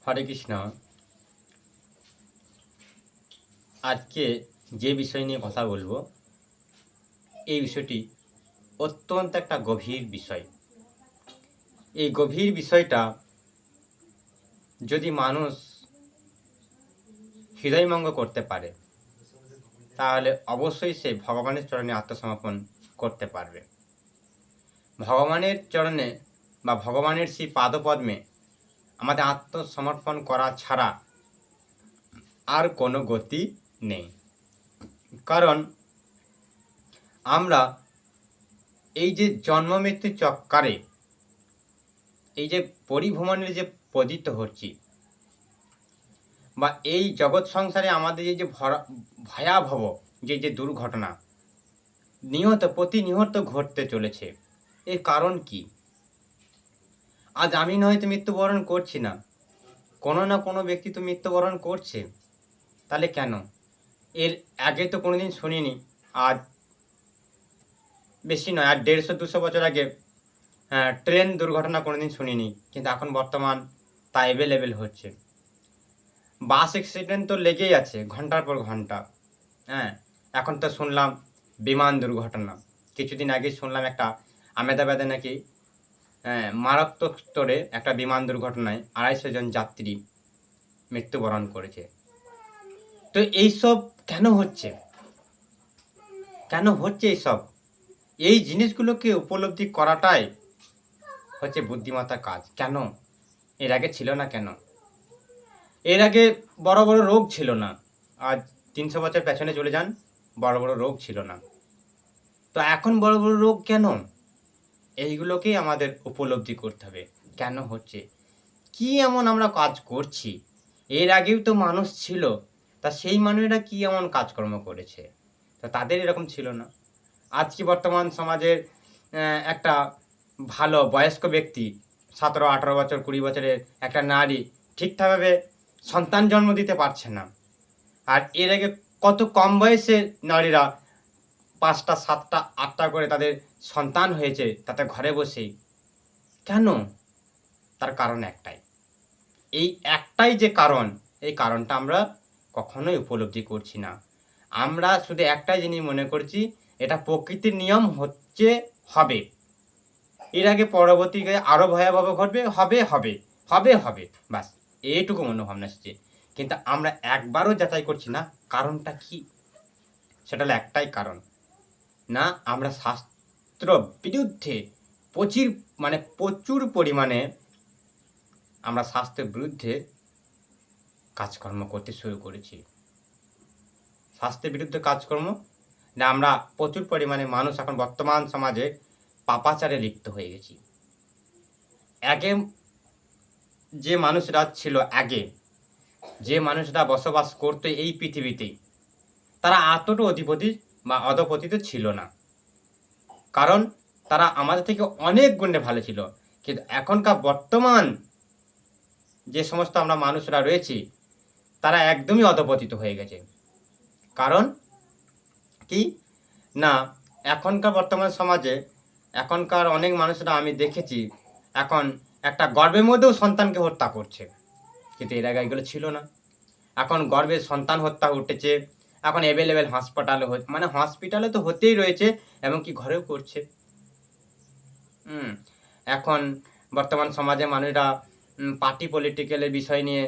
হরে কৃষ্ণ। আজকে যে বিষয় নিয়ে কথা বলবো, এই বিষয়টি অত্যন্ত একটা গভীর বিষয়। এই গভীর বিষয়টা যদি মানুষ হৃদয়ঙ্গম করতে পারে, তাহলে অবশ্যই সে ভগবানের চরণে আত্মসমর্পণ করতে পারবে। ভগবানের চরণে বা ভগবানের সেই পাদপদ্মে আমাদের আত্মসমর্পণ করা ছাড়া আর কোনো গতি নেই। কারণ আমরা এই যে জন্ম মৃত্যু চক্করে, এই যে পরিভ্রমণের যে পতিত হচ্ছি, বা এই জগৎ সংসারে আমাদের এই যে ভয়াবহ যে দুর্ঘটনা প্রতিনিয়ত ঘটতে চলেছে, এর কারণ কি? আজ আমি হয়তো মৃত্যুবরণ করছি না, কোনো না কোনো ব্যক্তি তো মৃত্যুবরণ করছে। তাহলে কেন? এর আগে তো কোনোদিন শুনিনি। আজ বেশি নয়, আর 150-200 বছর আগে ট্রেন দুর্ঘটনা কোনোদিন শুনিনি, কিন্তু এখন বর্তমান তা অ্যাভেলেবেল হচ্ছে। বাস অ্যাক্সিডেন্ট তো লেগেই আছে ঘন্টার পর ঘন্টা। এখন তো শুনলাম বিমান দুর্ঘটনা। কিছুদিন আগে শুনলাম একটা আহমেদাবাদে নাকি মারাত্মক স্তরে একটা বিমান দুর্ঘটনায় 250 জন যাত্রী মৃত্যুবরণ করেছে। তো এইসব কেন হচ্ছে? এইসব? এই জিনিসগুলোকে উপলব্ধি করাটাই হচ্ছে বুদ্ধিমত্তার কাজ। কেন এর আগে ছিল না? কেন এর আগে বড় বড় রোগ ছিল না? আজ 300 বছর পেছনে চলে যান, বড় বড় রোগ ছিল না। তো এখন বড় বড় রোগ কেন? এইগুলোকেই আমাদের উপলব্ধি করতে হবে। কেন হচ্ছে? কি এমন আমরা কাজ করছি? এর আগেও তো মানুষ ছিল, তা সেই মানুষেরা কি এমন কাজকর্ম করেছে? তো তাদের এরকম ছিল না। আজকে বর্তমান সমাজের একটা ভালো বয়স্ক ব্যক্তি, 17-18 বছর 20 বছরের একটা নারী ঠিকঠাকভাবে সন্তান জন্ম দিতে পারছে না। আর এর আগে কত কম বয়সে নারীরা 5টা 7টা 8টা করে তাদের সন্তান হয়েছে, তাতে ঘরে বসেই। কেন? তার কারণ একটাই। এই একটাই যে কারণ, এই কারণটা আমরা কখনোই উপলব্ধি করছি না। আমরা শুধু একটাই জিনিস মনে করছি, এটা প্রকৃতির নিয়ম, হচ্ছে হবে। এর আগে পরবর্তীকালে আরো ভয়াবহ ঘটবে, হবে, বাস এইটুকু মনোভাবনা আসছে। কিন্তু আমরা একবারও যাচাই করছি না কারণটা কি। সেটা হলো একটাই কারণ, না আমরা শাস্ত্র বিরুদ্ধে প্রচুর পরিমাণে আমরা শাস্ত্রের বিরুদ্ধে কাজকর্ম করতে শুরু করেছি। শাস্ত্রের বিরুদ্ধে কাজকর্ম না, আমরা প্রচুর পরিমাণে মানুষ এখন বর্তমান সমাজে পাপাচারে লিপ্ত হয়ে গেছি। আগে যে মানুষরা ছিল, যে মানুষরা বসবাস করতো এই পৃথিবীতে, তারা এতটা অধিপতি বা অধপতিত ছিল না। কারণ তারা আমাদের থেকে অনেক গুণে ভালো ছিল। কিন্তু এখনকার বর্তমান যে সমস্ত আমরা মানুষরা রয়েছি, তারা একদমই অধপতিত হয়ে গেছে। কারণ কি না, এখনকার বর্তমান সমাজে এখনকার অনেক মানুষরা আমি দেখেছি এখন একটা গর্ভের মধ্যেও সন্তানকে হত্যা করছে, কিন্তু এর আগে এগুলো ছিল না। এখন গর্ভের সন্তান হত্যা উঠেছে, এখন অ্যাভেলেবেল হসপিটালে তো হতেই রয়েছে, এমনকি ঘরেও করছে। এখন বর্তমান সমাজে মানুষরা পার্টি পলিটিক্যালের বিষয় নিয়ে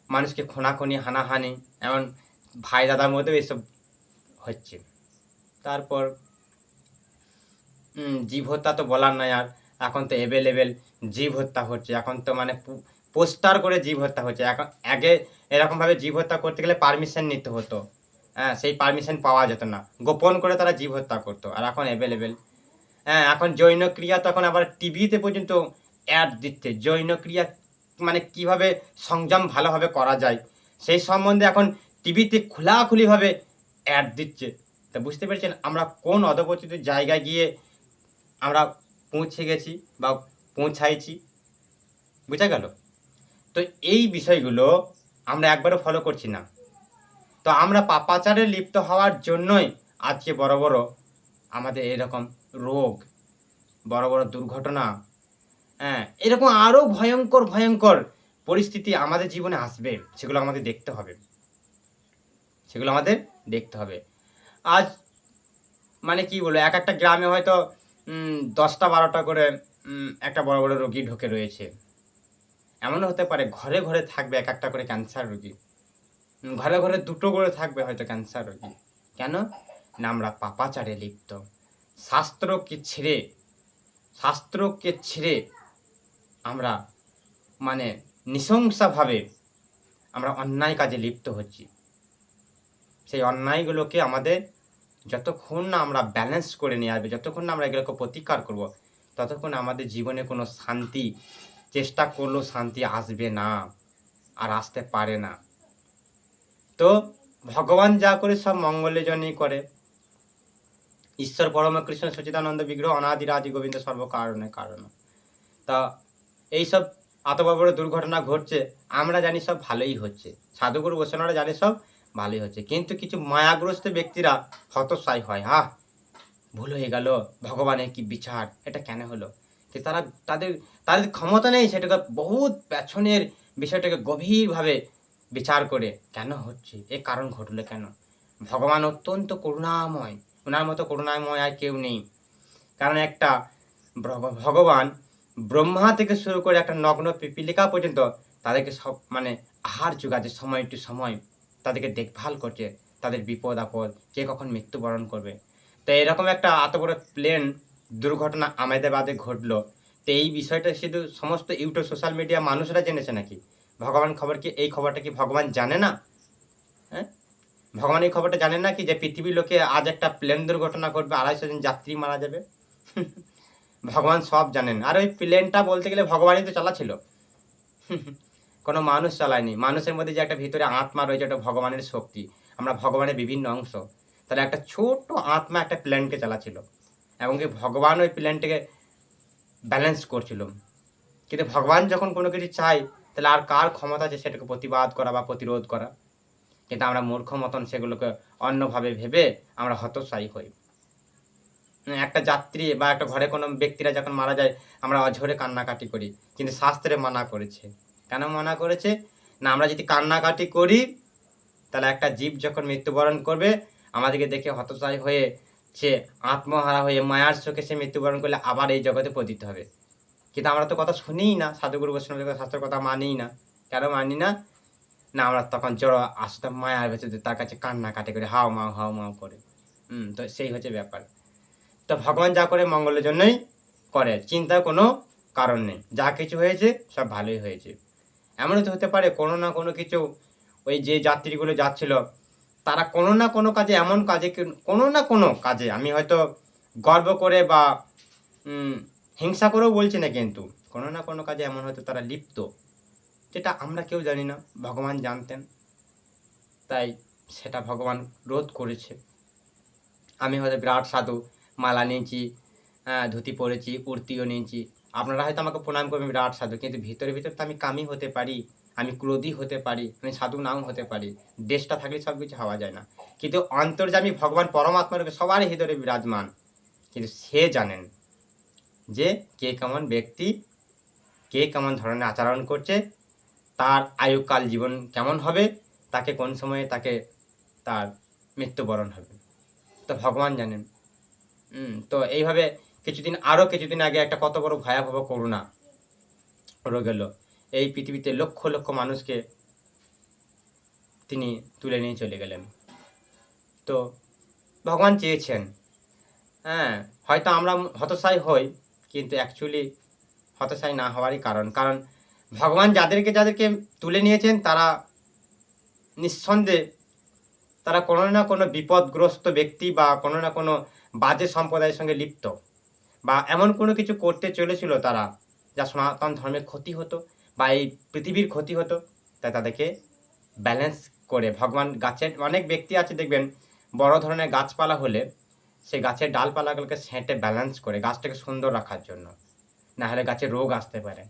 মানুষকে খুনাখুনি, হানাহানি, এমন ভাই দাদার মধ্যেও এসব হচ্ছে। তারপর জীব হত্যা তো বলার নয়। আর এখন তো অ্যাভেলেবেল জীব হত্যা হচ্ছে। এখন তো পোস্টার করে জীব হত্যা হচ্ছে। এখন আগে এরকমভাবে জীব হত্যা করতে গেলে পারমিশন নিতে হতো। সেই পারমিশন পাওয়া যেত না, গোপন করে তারা জীব হত্যা করতো। আর এখন অ্যাভেলেবেল। এখন যৌন ক্রিয়া, তখন আবার টিভিতে পর্যন্ত অ্যাড দিচ্ছে। যৌন ক্রিয়া কিভাবে সংযম ভালোভাবে করা যায়, সেই সম্বন্ধে এখন টিভিতে খোলাখুলিভাবে অ্যাড দিচ্ছে। তা বুঝতে পেরেছেন আমরা কোন অধপতিত জায়গায় গিয়ে আমরা পৌঁছে গেছি বা পৌঁছাইছি। বুঝা গেল? তো এই বিষয়গুলো আমরা একবারও ফলো করছি না। তো আমরা পাপাচারে লিপ্ত হওয়ার জন্যই আজকে বড় বড় আমাদের এরকম রোগ, বড় বড় দুর্ঘটনা, এরকম আরও ভয়ঙ্কর পরিস্থিতি আমাদের জীবনে আসবে, সেগুলো আমাদের দেখতে হবে, আজ মানে কি বলবো, এক একটা গ্রামে হয়তো 10টা 12টা করে একটা বড় বড় রোগী ঢুকে রয়েছে। এমনও হতে পারে ঘরে ঘরে থাকবে এক একটা করে ক্যান্সার রোগী, ঘরে ঘরে 2টো করে থাকবে হয়তো ক্যান্সার রোগী। কেন না, আমরা পাপাচারে লিপ্ত, শাস্ত্রকে ছেড়ে আমরা মানে নৃশংসভাবে আমরা অন্যায় কাজে লিপ্ত হচ্ছি। সেই অন্যায়গুলোকে আমাদের যতক্ষণ না আমরা ব্যালেন্স করে নিয়ে আসবে, যতক্ষণ না আমরা এগুলোকে প্রতিকার করব, ততক্ষণ আমাদের জীবনে কোনো শান্তি, চেষ্টা করলেও শান্তি আসবে না, আর আসতে পারে না। তো ভগবান যা করে সব মঙ্গলের জন্যই করে। ঈশ্বর পরম কৃষ্ণ সচিদানন্দ বিগ্রহ অনাদির আদি গোবিন্দ সর্বকারণে কারণ। তা এইসব এত বড় বড় দুর্ঘটনা ঘটছে, আমরা জানি সব ভালোই হচ্ছে, সাধুগুরু বৈষ্ণবরা জানে সব ভালোই হচ্ছে, কিন্তু কিছু মায়াগ্রস্ত ব্যক্তিরা হতশায়ী হয়, ভুল হয়ে গেল, ভগবানের কি বিচার, এটা কেন হলো। তারা তাদের ক্ষমতা নেই সেটাকে বহুত পেছনের বিষয়টাকে গভীরভাবে বিচার করে কেন হচ্ছে, এর কারণ ঘটলো কেন। ভগবান অত্যন্ত করুণাময়, ওনার মতো করুণাময় আর কেউ নেই। কারণ একটা ভগবান ব্রহ্মা থেকে শুরু করে একটা নগ্ন পিপীলিকা পর্যন্ত তাদেরকে সব মানে আহার যোগাচ্ছে, সময় টু সময় তাদেরকে দেখভাল করছে, তাদের বিপদ আপদ, কে কখন মৃত্যুবরণ করবে। তো এরকম একটা এত বড় প্লেন দুর্ঘটনা আহমেদাবাদে ঘটলো, তো এই বিষয়টা শুধু সমস্ত ইউটিউব সোশ্যাল মিডিয়া মানুষরা জেনেছে নাকি? ভগবান এই খবরটা কি ভগবান জানে না? হ্যাঁ, ভগবান এই খবরটা জানেন না কি যে পৃথিবীর লোকে আজ একটা প্লেন দুর্ঘটনা ঘটবে, 250 জন যাত্রী মারা যাবে? ভগবান সব জানেন। আর ওই প্লেনটা বলতে গেলে ভগবানই তো চালাচ্ছিল, কোনো মানুষ চালায়নি। মানুষের মধ্যে যে একটা ভিতরে আত্মা রয়েছে, ওটা ভগবানের শক্তি, আমরা ভগবানের বিভিন্ন অংশ। তাহলে একটা ছোট আত্মা একটা প্লেনকে চালাচ্ছিল, এবং কি ভগবান ওই প্লেনটাকে ব্যালেন্স করছিল। কিন্তু ভগবান যখন কোনো কিছু চাই, তাহলে আর কার ক্ষমতা আছে সেটাকে প্রতিবাদ করা বা প্রতিরোধ করা? কিন্তু আমরা মূর্খ মতন সেগুলোকে অন্যভাবে ভেবে আমরা হতশায়ী হই। একটা যাত্রী বা একটা ঘরে কোনো ব্যক্তিরা যখন মারা যায়, আমরা অঝরে কান্নাকাটি করি, কিন্তু শাস্ত্রে মানা করেছে। কেন মানা করেছে না, আমরা যদি কান্নাকাটি করি, তাহলে একটা জীব যখন মৃত্যুবরণ করবে, আমাদেরকে দেখে হতশায়ী হয়ে সে আত্মহারা হয়ে মায়ার চোখে সে মৃত্যুবরণ করলে আবার এই জগতে পতিত হবে। কিন্তু আমরা তো কথা শুনিই না, সাধুগুরু বৈষ্ণবের শাস্ত্রের কথা মানিই না। কেন মানি না? না, আমরা তখন জড় আসতাম মায়ার ভেতরে, তার কাছে কান্নাকাটি করে হাও মাও করে। তো সেই হচ্ছে ব্যাপার। তো ভগবান যা করে মঙ্গলের জন্যই করে, চিন্তার কোনো কারণ নেই। যা কিছু হয়েছে সব ভালোই হয়েছে। এমনও তো হতে পারে কোনো না কোনো কিছু, ওই যে যাত্রীগুলো যাচ্ছিল, তারা কোনো না কোনো কাজে আমি হয়তো গর্ব করে বা হিংসা করেও বলছি না, কিন্তু কোনো না কোনো কাজে এমন হয়তো তারা লিপ্ত, যেটা আমরা কেউ জানি না, ভগবান জানতেন, তাই সেটা ভগবান রোধ করেছে। আমি হয়তো বিরাট সাধু, মালা নিয়েছি, ধুতি পরেছি, কুর্তিও নিয়েছি, আপনারা হয়তো আমাকে প্রণাম করবেন বিরাট সাধু, কিন্তু ভিতরে তো আমি কামী হতে পারি, আমি ক্রোধী হতে পারি, আমি সাধু নাও হতে পারি। দেশটা থাকলে সব কিছু হওয়া যায় না, কিন্তু অন্তর্যামী ভগবান পরমাত্মার সবারই হৃদয়ে বিরাজমান। কিন্তু সে জানেন যে কে কেমন ব্যক্তি, কে কেমন ধরনের আচরণ করছে, তার আয়ুকাল জীবন কেমন হবে, তাকে কোন সময়ে তার মৃত্যুবরণ হবে, তো ভগবান জানেন। তো এইভাবে কিছুদিন আগে একটা কত বড় ভয়াবহ করোনা রোগ এলো, এই পৃথিবীতে লক্ষ লক্ষ মানুষকে তিনি তুলে নিয়ে চলে গেলেন। তো ভগবান চেয়েছেন, হয়তো আমরা হতশায়ী হই, কিন্তু অ্যাকচুয়ালি হতশায়ী না হওয়ারই কারণ ভগবান যাদেরকে তুলে নিয়েছেন, তারা নিঃসন্দেহে তারা কোনো না কোনো বিপদগ্রস্ত ব্যক্তি বা কোনো না কোনো বাজে সম্প্রদায়ের সঙ্গে লিপ্ত, বা এমন কোনো কিছু করতে চলেছিল তারা, যা সনাতন ধর্মের ক্ষতি হতো বা এই পৃথিবীর ক্ষতি হতো। তাই তাদেরকে ব্যালেন্স করে ভগবান, গাছের অনেক ব্যক্তি আছে দেখবেন, বড় ধরনের গাছপালা হলে সেই গাছের ডালপালাগুলোকে সেঁটে ব্যালেন্স করে গাছটাকে সুন্দর রাখার জন্য, না হলে গাছে রোগ আসতে পারে।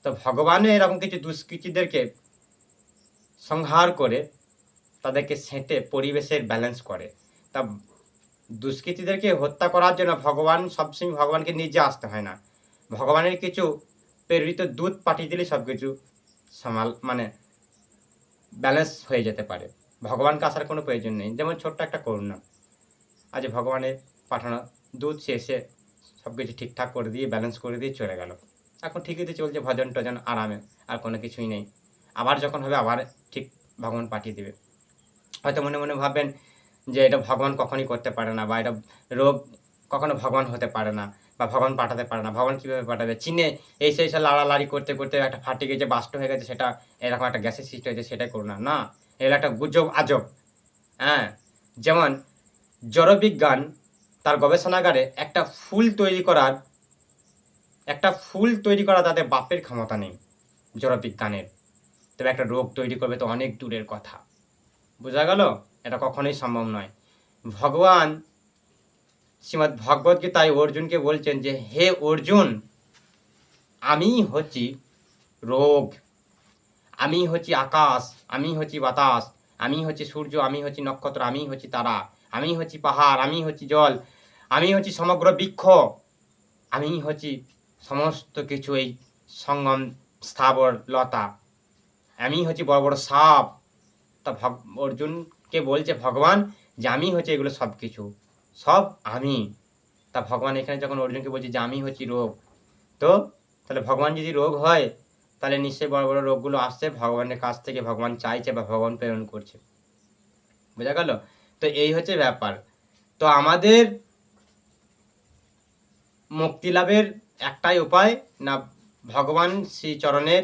তো ভগবানও এরকম কিছু দুষ্কৃতীদেরকে সংহার করে তাদেরকে সেঁটে পরিবেশের ব্যালেন্স করে। তা দুষ্কৃতীদেরকে হত্যা করার জন্য সবসময় ভগবানকে নিজে আসতে হয় না, ভগবানের কিছু প্রেরিত দূত পাঠিয়ে দিলে সব কিছু মানে ব্যালেন্স হয়ে যেতে পারে। ভগবানকে আসার কোনো প্রয়োজন নেই। যেমন ছোট্ট একটা করুণা, আজ ভগবানের পাঠানো দুধ সে এসে সব কিছু ঠিকঠাক করে দিয়ে ব্যালেন্স করে দিয়ে চলে গেল। এখন ঠিকই তো চলছে ভজন টজন আরামে, আর কোনো কিছুই নেই। আবার যখন হবে আবার ঠিক ভগবান পাঠিয়ে দেবে। হয়তো মনে মনে ভাববেন যে এটা ভগবান কখনই করতে পারে না, বা এটা রোগ কখনো ভগবান হতে পারে না, বা ভগবান পাঠাতে পারে না। ভগবান কীভাবে পাঠাবে? চীনে এই সেই সব লাড়ালাড়ি করতে করতে একটা ফাটে গেছে, বাস্ট হয়ে গেছে, সেটা এরকম একটা গ্যাসের সৃষ্টি হয়েছে, সেটাই করুন না। না, এগুলো একটা গুজব আজব। হ্যাঁ, যেমন জড়বিজ্ঞান তার গবেষণাগারে একটা ফুল তৈরি করা তাদের বাপের ক্ষমতা নেই জড়বিজ্ঞানের। তবে একটা রোগ তৈরি করবে তো অনেক দূরের কথা। বোঝা গেল? এটা কখনোই সম্ভব নয়। ভগবান শ্রীমদ্ ভগবত গীতায় অর্জুনকে বলছেন যে, হে অর্জুন, আমি হচ্ছি রোগ, আমি হচ্ছি আকাশ, আমি হচ্ছি বাতাস, আমি হচ্ছি সূর্য, আমি হচ্ছি নক্ষত্র, আমি হচ্ছি তারা, আমি হচ্ছি পাহাড়, আমি হচ্ছি জল, আমি হচ্ছি সমগ্র বৃক্ষ, আমি হচ্ছি সমস্ত কিছু এই সঙ্গম স্থাবর লতা, আমি হচ্ছি বড় বড় সাপ। তা অর্জুনকে বলছে ভগবান যে আমি হচ্ছে এগুলো সব কিছু, সব আমি। তা ভগবান এখানে যখন অর্জুনকে বলছে যে আমি হচ্ছি রোগ, তো তাহলে ভগবান যদি রোগ হয় তাহলে নিশ্চয়ই বড় বড় রোগগুলো আসছে ভগবানের কাছ থেকে, ভগবান চাইছে বা ভগবান প্রেরণ করছে। বোঝা গেল? তো এই হচ্ছে ব্যাপার। তো আমাদের মুক্তি লাভের একটাই উপায়, না ভগবান শ্রীচরণের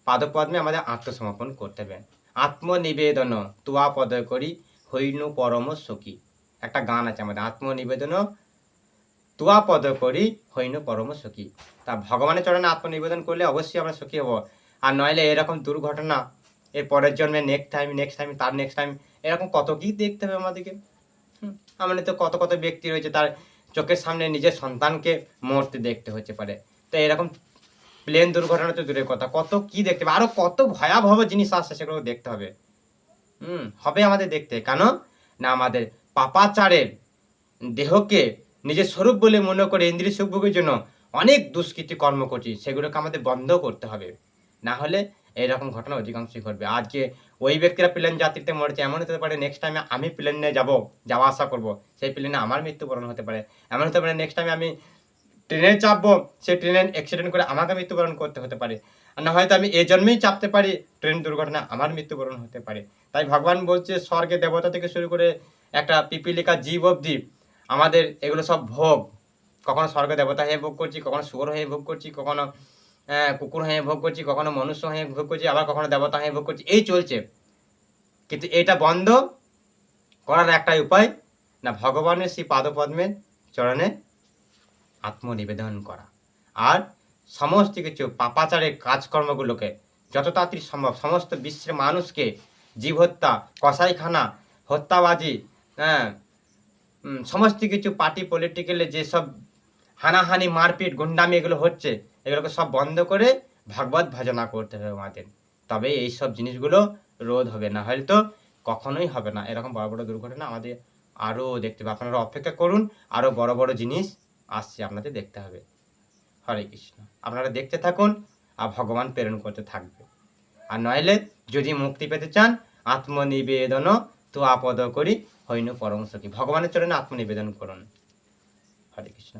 পাদপদ্মে আমাদের আত্মসমর্পণ করতে হবে। আত্মনিবেদন তুয়া পদ করি হইনু পরম সখী, একটা গান আছে আমাদের, আত্মনিবেদন তুয়া পদ করি হইনু পরম সখী। তা ভগবানের চরণে আত্মনিবেদন করলে অবশ্যই আমরা সুখী হব। আর নইলে এরকম দুর্ঘটনা এর পরের জন্মে নেক্সট টাইম তার নেক্সট টাইম এরকম কত কি দেখতে হবে আমাদেরকে। আমাদের তো কত কত ব্যক্তি রয়েছে তার চোখের সামনে নিজের সন্তানকে মরতে দেখতে হচ্ছে পারে। তো এরকম প্লেন দুর্ঘটনা তো দূরের কথা, কত কি দেখতে হবে, আরো কত ভয়াবহ জিনিস আসছে, সেগুলো দেখতে হবে। হবে আমাদের দেখতে। কেন না, আমাদের পাপাচারের দেহকে নিজের স্বরূপ বলে মনে করে ইন্দ্রিয় সুখভোগের জন্য অনেক দুষ্কৃতি কর্ম করছি, সেগুলোকে আমাদের বন্ধ করতে হবে। না হলে এইরকম ঘটনা অধিকাংশই ঘটবে। আজকে ওই ব্যক্তিরা প্লেন যাত্রীতে মরেছে, এমন হতে পারে নেক্সট টাইমে আমি প্লেনে যাওয়া আসা করব, সেই প্লেনে আমার মৃত্যুবরণ হতে পারে। এমন হতে পারে নেক্সট টাইমে আমি ট্রেনে চাপবো, সেই ট্রেনে অ্যাক্সিডেন্ট করে আমাকে মৃত্যুবরণ করতে হতে পারে। আর না হয়তো আমি এই জন্মেই চাপতে পারি, ট্রেন দুর্ঘটনা আমার মৃত্যুবরণ হতে পারে। তাই ভগবান বলছে স্বর্গে দেবতা থেকে শুরু করে একটা পিপিলিকা জীব অবধি আমাদের এগুলো সব ভোগ। কখনো স্বর্গ দেবতা হয়ে ভোগ করছি, কখনো শুয়োর হয়ে ভোগ করছি, কখনো কুকুর হয়ে ভোগ করছি, কখনো মনুষ্য হয়ে ভোগ করছি, আবার কখনো দেবতা হয়ে ভোগ করছি, এই চলছে। কিন্তু এটা বন্ধ করার একটাই উপায়, না ভগবানের সেই পাদপদ্মের চরণে আত্মনিবেদন করা, আর সমস্ত কিছু পাপাচারের কাজকর্মগুলোকে যত তাড়াতাড়ি সম্ভব সমস্ত বিশ্বের মানুষকে জীব হত্যা, কসাইখানা, হত্যাবাজি, হ্যাঁ, সমস্ত কিছু পার্টি পলিটিক্যালে যেসব হানাহানি, মারপিট, গুন্ডামি এগুলো হচ্ছে, এগুলোকে সব বন্ধ করে ভাগবত ভজনা করতে হবে আমাদের। তবে এইসব জিনিসগুলো রোধ হবে, না হলে তো কখনোই হবে না। এরকম বড় বড় দুর্ঘটনা আমাদের আরও দেখতে হবে। আপনারা অপেক্ষা করুন, আরও বড় বড় জিনিস আসছে, আপনাদের দেখতে হবে। হরে কৃষ্ণ। আপনারা দেখতে থাকুন আর ভগবান প্রেরণ করতে থাকবে। আর নইলে যদি মুক্তি পেতে চান, আত্মনিবেদন তো আপদ করি হইনু পরম সখী, ভগবানের চরণে আত্মনিবেদন করুন। হরে কৃষ্ণ।